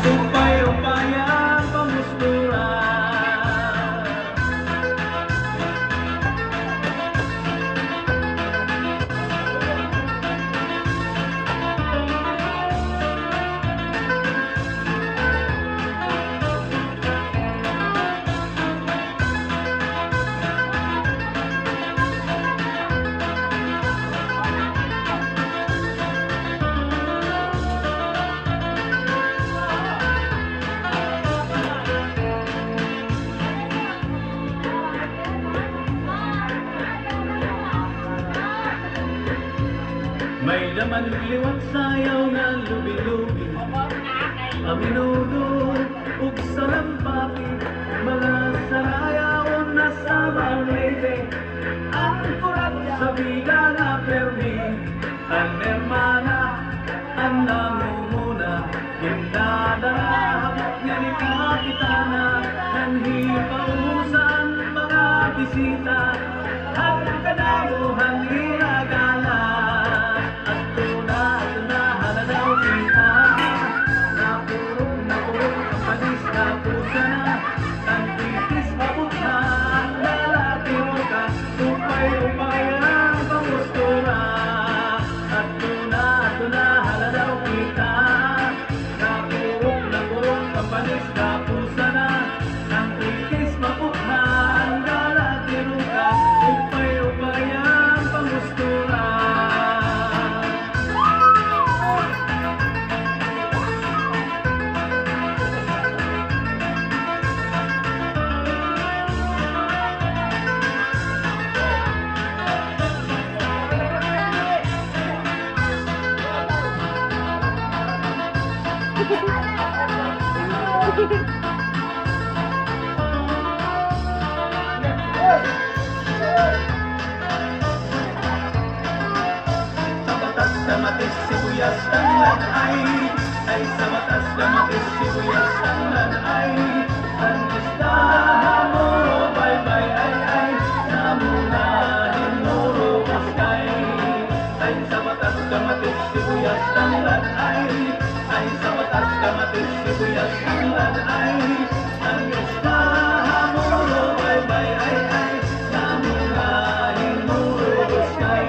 upay-upayang pamustura. May laman liwat sayaw nga lubi-lubi, aminudo ug salampati, mga sarayaon na sa Malete, ang kurat sa vida nga permi, ang hermana, ang namumuna, gindadarahap nga ni Kapitana, nanhipausan mga bisita, at kadamuhan iragala. Sa batas na matis sibuyas tanglad ay sa batas na matis sibuyas tanglad ay ang listahan mo bye-bye ay namunahin mo paskay ay sa batas na matis sibuyas tanglad ay sa batas na matis sibuyas tanglad ay ang listahan mo bye-bye ay namunahin mo paskay.